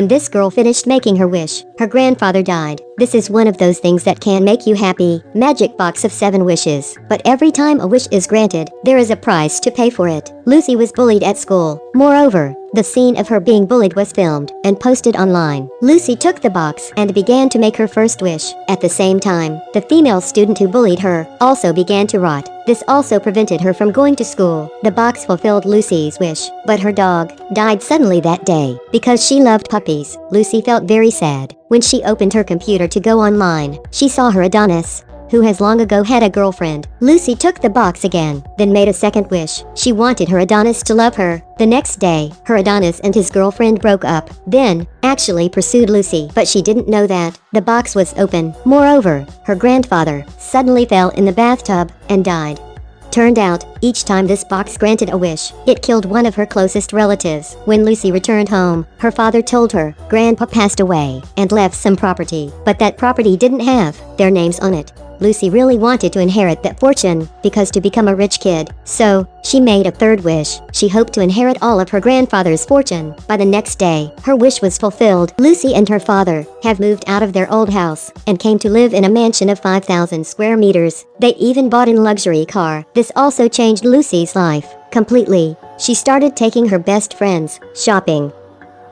and this girl finished making her wish. Her grandfather died. This is one of those things that can make you happy. Magic box of 7 wishes. But every time a wish is granted, there is a price to pay for it. Lucy was bullied at school. Moreover, the scene of her being bullied was filmed and posted online. Lucy took the box and began to make her first wish. At the same time, the female student who bullied her also began to rot. This also prevented her from going to school. The box fulfilled Lucy's wish, but her dog died suddenly that day. Because she loved puppies, Lucy felt very sad. When she opened her computer to go online, she saw her Adonis, who has long ago had a girlfriend. Lucy took the box again, then made a second wish. She wanted her Adonis to love her. The next day, her Adonis and his girlfriend broke up, then actually pursued Lucy, but she didn't know that the box was open. Moreover, her grandfather suddenly fell in the bathtub and died. Turned out, each time this box granted a wish, it killed one of her closest relatives. When Lucy returned home, her father told her, Grandpa passed away and left some property, but that property didn't have their names on it. Lucy really wanted to inherit that fortune, because to become a rich kid. So, she made a third wish. She hoped to inherit all of her grandfather's fortune. By the next day, her wish was fulfilled. Lucy and her father have moved out of their old house and came to live in a mansion of 5,000 square meters. They even bought a luxury car. This also changed Lucy's life completely. She started taking her best friends shopping,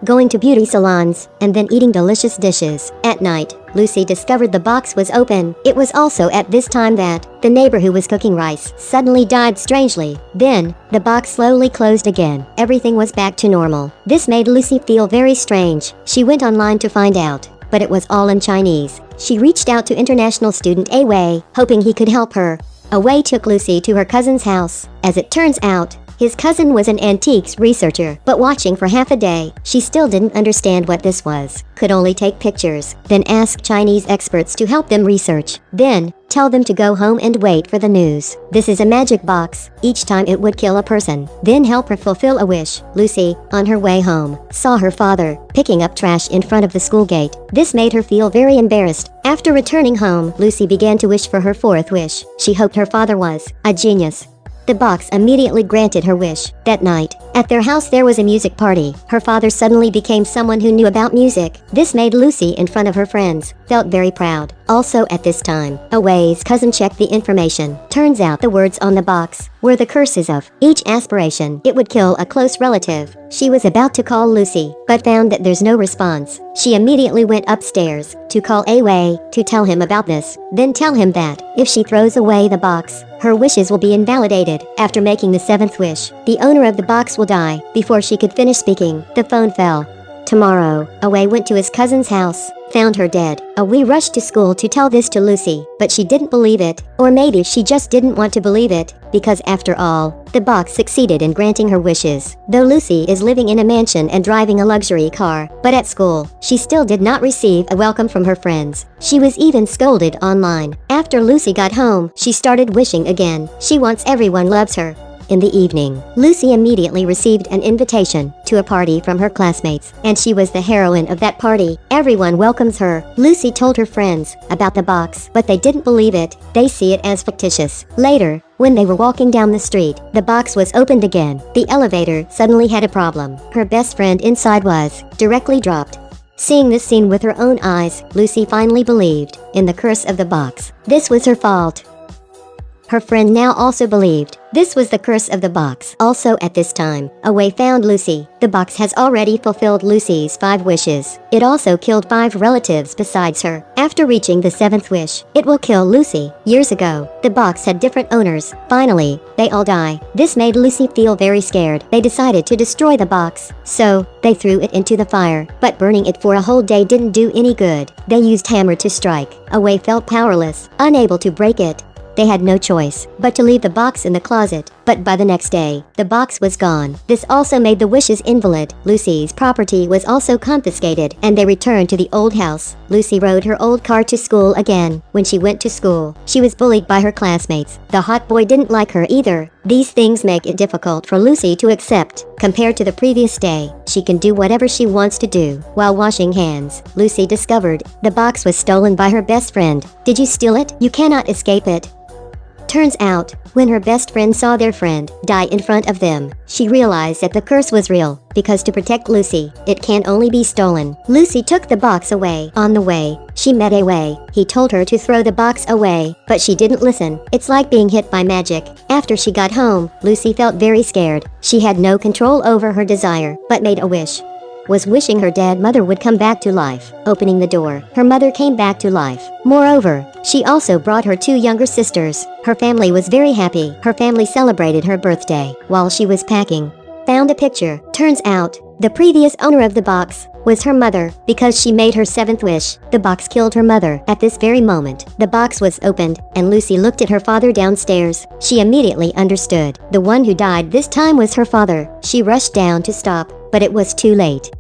going to beauty salons, and then eating delicious dishes. At night, Lucy discovered the box was open. It was also at this time that the neighbor who was cooking rice suddenly died strangely. Then, the box slowly closed again. Everything was back to normal. This made Lucy feel very strange. She went online to find out, but it was all in Chinese. She reached out to international student Awei, hoping he could help her. Awei took Lucy to her cousin's house. As it turns out, his cousin was an antiques researcher, but watching for half a day, she still didn't understand what this was, could only take pictures, then ask Chinese experts to help them research, then tell them to go home and wait for the news. This is a magic box. Each time it would kill a person, then help her fulfill a wish. Lucy, on her way home, saw her father picking up trash in front of the school gate. This made her feel very embarrassed. After returning home, Lucy began to wish for her fourth wish. She hoped her father was a genius. The box immediately granted her wish. That night, at their house there was a music party. Her father suddenly became someone who knew about music. This made Lucy, in front of her friends, felt very proud. Also at this time, Awei's cousin checked the information. Turns out the words on the box were the curses of each aspiration. It would kill a close relative. She was about to call Lucy, but found that there's no response. She immediately went upstairs to call Awei to tell him about this, then tell him that if she throws away the box, her wishes will be invalidated. After making the 7th wish, the owner of the box will die. Before she could finish speaking, the phone fell. Tomorrow, Awei went to his cousin's house, found her dead. Awei rushed to school to tell this to Lucy, but she didn't believe it. Or maybe she just didn't want to believe it, because after all, the box succeeded in granting her wishes. Though Lucy is living in a mansion and driving a luxury car, but at school, she still did not receive a welcome from her friends. She was even scolded online. After Lucy got home, she started wishing again. She wants everyone loves her. In the evening, Lucy immediately received an invitation to a party from her classmates, and she was the heroine of that party. Everyone welcomes her. Lucy told her friends about the box, but they didn't believe it. They see it as fictitious. Later, when they were walking down the street, the box was opened again. The elevator suddenly had a problem. Her best friend inside was directly dropped. Seeing this scene with her own eyes, Lucy finally believed in the curse of the box. This was her fault. Her friend now also believed this was the curse of the box. Also at this time, Awei found Lucy. The box has already fulfilled Lucy's 5 wishes. It also killed 5 relatives besides her. After reaching the 7th wish, it will kill Lucy. Years ago, the box had different owners. Finally, they all die. This made Lucy feel very scared. They decided to destroy the box. So, they threw it into the fire. But burning it for a whole day didn't do any good. They used hammer to strike. Awei felt powerless, unable to break it. They had no choice but to leave the box in the closet. But by the next day, the box was gone. This also made the wishes invalid. Lucy's property was also confiscated, and they returned to the old house. Lucy rode her old car to school again. When she went to school, she was bullied by her classmates. The hot boy didn't like her either. These things make it difficult for Lucy to accept. Compared to the previous day, she can do whatever she wants to do. While washing hands, Lucy discovered the box was stolen by her best friend. Did you steal it? You cannot escape it. Turns out, when her best friend saw their friend die in front of them, she realized that the curse was real, because to protect Lucy, it can only be stolen. Lucy took the box away. On the way, she met Away. He told her to throw the box away, but she didn't listen. It's like being hit by magic. After she got home, Lucy felt very scared. She had no control over her desire, but made a wish. Was wishing her dead mother would come back to life. Opening the door, her mother came back to life. Moreover, she also brought her 2 younger sisters. Her family was very happy. Her family celebrated her birthday. While she was packing, found a picture. Turns out, the previous owner of the box was her mother. Because she made her 7th wish, the box killed her mother. At this very moment, the box was opened, and Lucy looked at her father downstairs. She immediately understood. The one who died this time was her father. She rushed down to stop, but it was too late.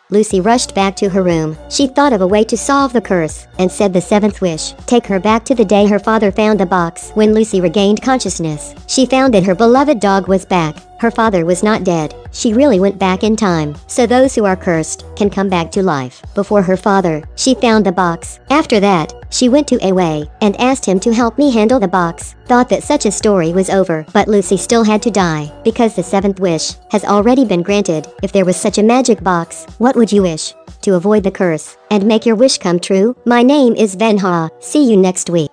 Lucy rushed back to her room. She thought of a way to solve the curse, and said the 7th wish. Take her back to the day her father found the box. When Lucy regained consciousness, she found that her beloved dog was back. Her father was not dead. She really went back in time, so those who are cursed can come back to life. Before her father, she found the box. After that, she went to Away and asked him to help me handle the box. Thought that such a story was over, but Lucy still had to die, because the 7th wish has already been granted. If there was such a magic box, what would you wish? To avoid the curse and make your wish come true? My name is Venha. See you next week.